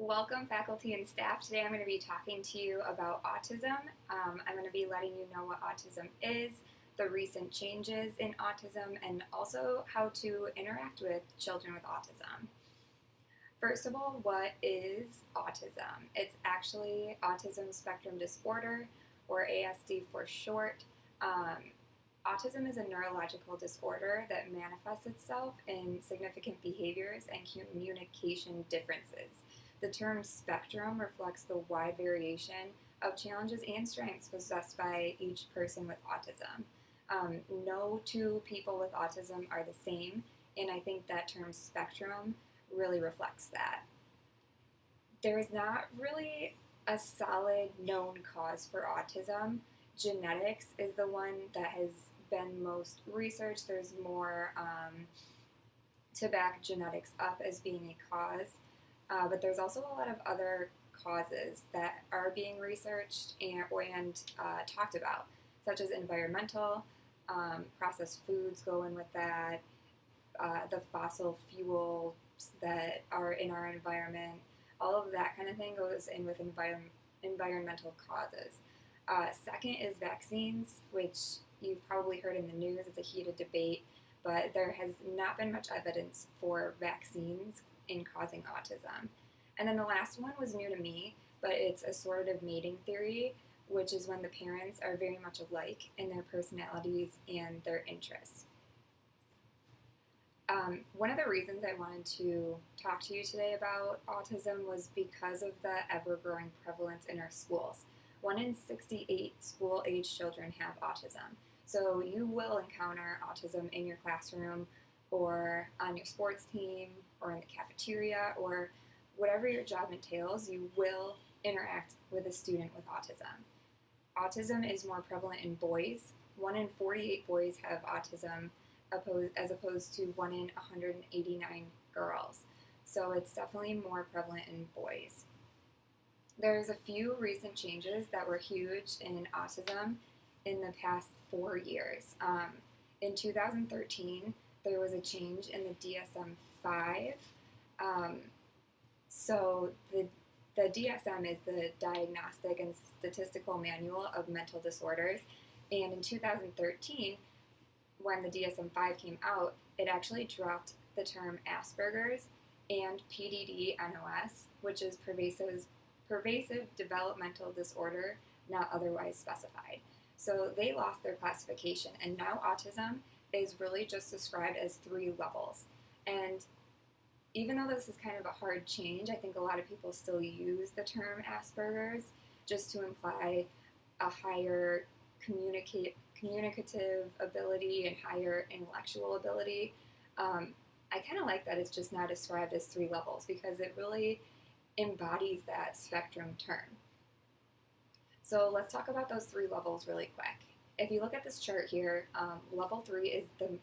Welcome, faculty and staff. Today I'm going to be talking to you about autism. I'm going to be letting you know what autism is, the recent changes in autism, and also how to interact with children with autism. First of all, what is autism? It's actually autism spectrum disorder, or ASD for short. Autism is a neurological disorder that manifests itself in significant behaviors and communication differences. The term spectrum reflects the wide variation of challenges and strengths possessed by each person with autism. No two people with autism are the same, and I think that term spectrum really reflects that. There is not really a solid known cause for autism. Genetics is the one that has been most researched. There's more to back genetics up as being a cause. But there's also a lot of other causes that are being researched and talked about, such as environmental, processed foods go in with that, the fossil fuels that are in our environment, all of that kind of thing goes in with environmental causes. Second is vaccines, which you've probably heard in the news. It's a heated debate, but there has not been much evidence for vaccines in causing autism. And then the last one was new to me, but it's assortative mating theory, which is when the parents are very much alike in their personalities and their interests. One of the reasons I wanted to talk to you today about autism was because of the ever-growing prevalence in our schools. 1 in 68 school-age children have autism. So you will encounter autism in your classroom or on your sports team or in the cafeteria or whatever your job entails, you will interact with a student with autism. Autism is more prevalent in boys. 1 in 48 boys have autism as opposed to 1 in 189 girls. So it's definitely more prevalent in boys. There's a few recent changes that were huge in autism in the past 4 years. In 2013, there was a change in the DSM-5. So the DSM is the Diagnostic and Statistical Manual of Mental Disorders. And in 2013, when the DSM-5 came out, it actually dropped the term Asperger's and PDD-NOS, which is pervasive developmental disorder not otherwise specified. So they lost their classification, and now autism is really just described as 3 levels. And even though this is kind of a hard change, I think a lot of people still use the term Asperger's just to imply a higher communicative ability and higher intellectual ability. I kind of like that it's just now described as 3 levels because it really embodies that spectrum term. So let's talk about those 3 levels really quick. If you look at this chart here, level 3 is the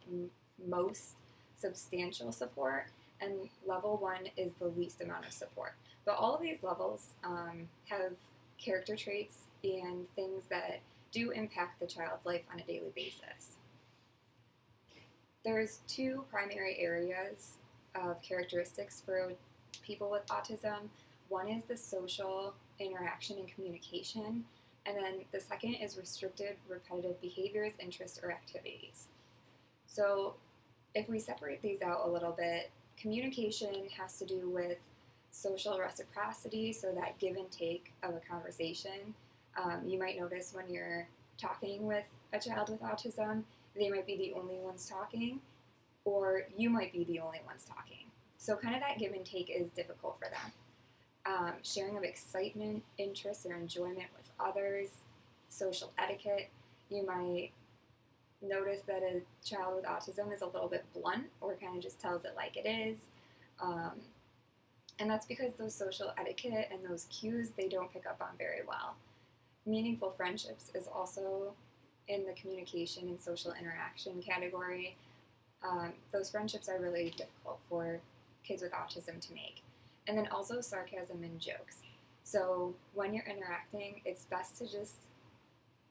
most substantial support, and level 1 is the least amount of support. But all of these levels have character traits and things that do impact the child's life on a daily basis. There's 2 primary areas of characteristics for people with autism. One is the social interaction and communication, and then the second is restricted, repetitive behaviors, interests, or activities. So if we separate these out a little bit, communication has to do with social reciprocity, so that give and take of a conversation. You might notice when you're talking with a child with autism, they might be the only ones talking, or you might be the only ones talking. So kind of that give and take is difficult for them. Sharing of excitement, interest, or enjoyment with others, social etiquette. You might notice that a child with autism is a little bit blunt or kind of just tells it like it is. And that's because those social etiquette and those cues they don't pick up on very well. Meaningful friendships is also in the communication and social interaction category. Those friendships are really difficult for kids with autism to make. And then also sarcasm and jokes. So when you're interacting, it's best to just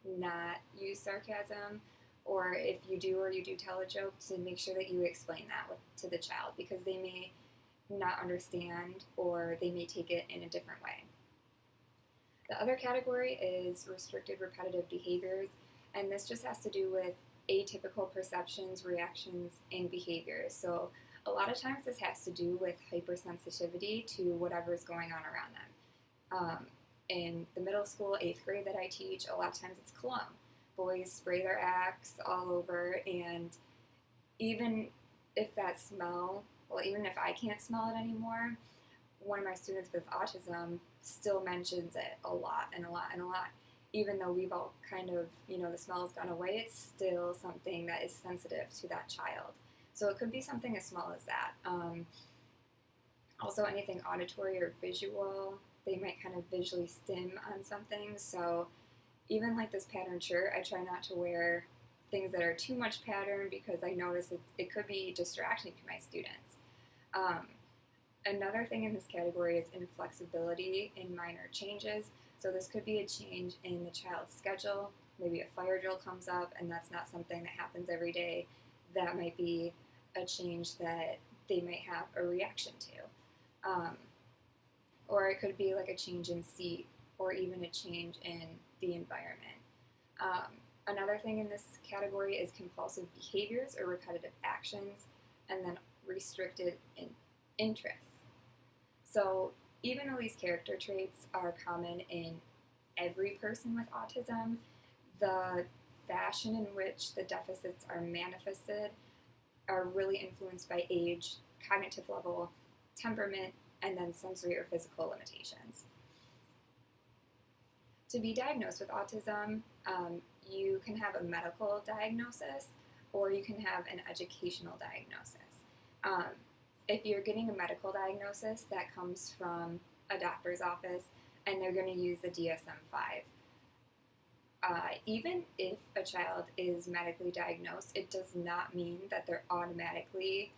not use sarcasm, or if you do or you do tell a joke, to make sure that you explain that to the child, because they may not understand, or they may take it in a different way. The other category is restricted repetitive behaviors, and this just has to do with atypical perceptions, reactions, and behaviors. So a lot of times this has to do with hypersensitivity to whatever's going on around them. In the middle school, 8th grade that I teach, a lot of times it's cologne. Boys spray their Axe all over, and even if that smell, well, even if I can't smell it anymore, one of my students with autism still mentions it a lot and a lot and a lot. Even though we've all kind of, the smell has gone away, it's still something that is sensitive to that child. So it could be something as small as that. Also, anything auditory or visual, they might kind of visually stim on something. So even like this patterned shirt, I try not to wear things that are too much pattern because I notice it could be distracting to my students. Another thing in this category is inflexibility in minor changes. So this could be a change in the child's schedule. Maybe a fire drill comes up and that's not something that happens every day. That might be a change that they might have a reaction to. Or it could be like a change in seat or even a change in the environment. Another thing in this category is compulsive behaviors or repetitive actions, and then restricted interests. So even though these character traits are common in every person with autism, the fashion in which the deficits are manifested are really influenced by age, cognitive level, temperament, and then sensory or physical limitations. To be diagnosed with autism, you can have a medical diagnosis or you can have an educational diagnosis. If you're getting a medical diagnosis, that comes from a doctor's office and they're going to use the DSM-5. Even if a child is medically diagnosed, it does not mean that they're automatically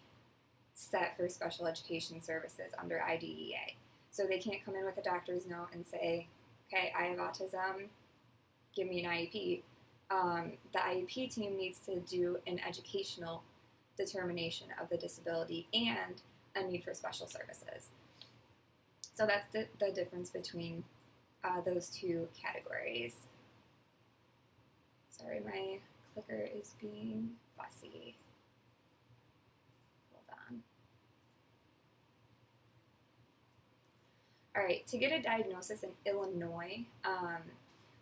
set for special education services under IDEA. So they can't come in with a doctor's note and say, okay, I have autism, give me an IEP. The IEP team needs to do an educational determination of the disability and a need for special services. So that's the difference between those two categories. Sorry, my clicker is being fussy. Hold on. All right, to get a diagnosis in Illinois,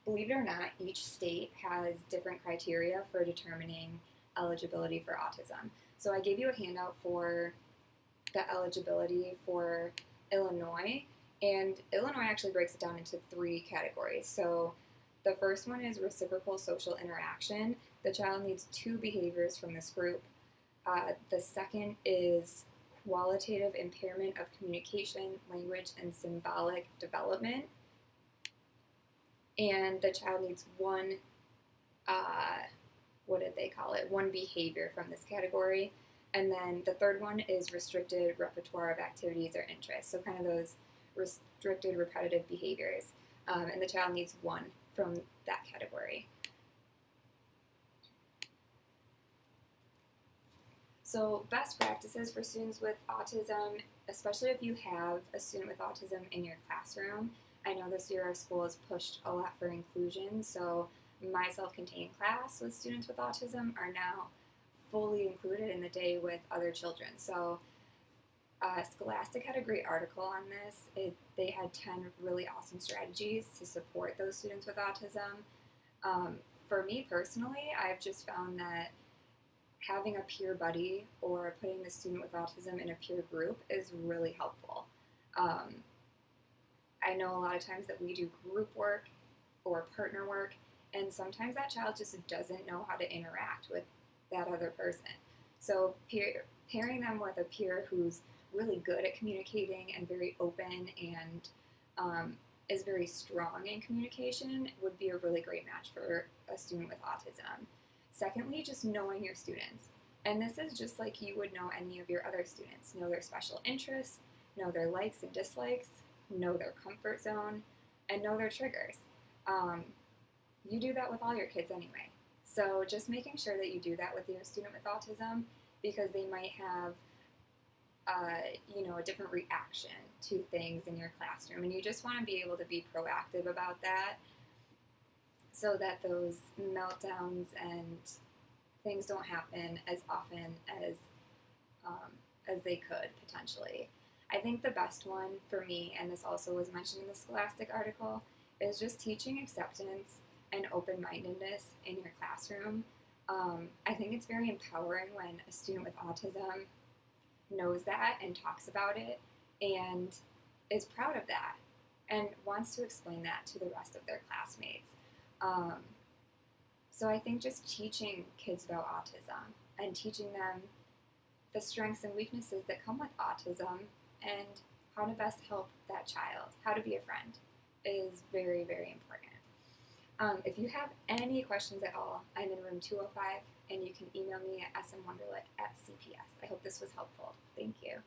believe it or not, each state has different criteria for determining eligibility for autism. So I gave you a handout for the eligibility for Illinois, and Illinois actually breaks it down into 3 categories. So the first one is reciprocal social interaction. The child needs 2 behaviors from this group. The second is qualitative impairment of communication, language, and symbolic development. And the child needs one, one behavior from this category. And then the third one is restricted repertoire of activities or interests. So kind of those restricted repetitive behaviors. And the child needs one from that category. So best practices for students with autism, especially if you have a student with autism in your classroom. I know this year our school has pushed a lot for inclusion, so my self-contained class with students with autism are now fully included in the day with other children. So Scholastic had a great article on this. They had 10 really awesome strategies to support those students with autism. For me personally, I've just found that having a peer buddy or putting the student with autism in a peer group is really helpful. I know a lot of times that we do group work or partner work, and sometimes that child just doesn't know how to interact with that other person. So pairing them with a peer who's really good at communicating and very open and is very strong in communication would be a really great match for a student with autism. Secondly, just knowing your students. And this is just like you would know any of your other students. Know their special interests, know their likes and dislikes, know their comfort zone, and know their triggers. You do that with all your kids anyway. So just making sure that you do that with your student with autism, because they might have a different reaction to things in your classroom, and you just want to be able to be proactive about that so that those meltdowns and things don't happen as often as they could potentially. I think the best one for me, and this also was mentioned in the Scholastic article, is just teaching acceptance and open-mindedness in your classroom. I think it's very empowering when a student with autism knows that and talks about it and is proud of that and wants to explain that to the rest of their classmates. So I think just teaching kids about autism and teaching them the strengths and weaknesses that come with autism and how to best help that child, how to be a friend, is very, very important. If you have any questions at all, I'm in room 205, and you can email me at smwonderlick@cps. I hope this was helpful. Thank you.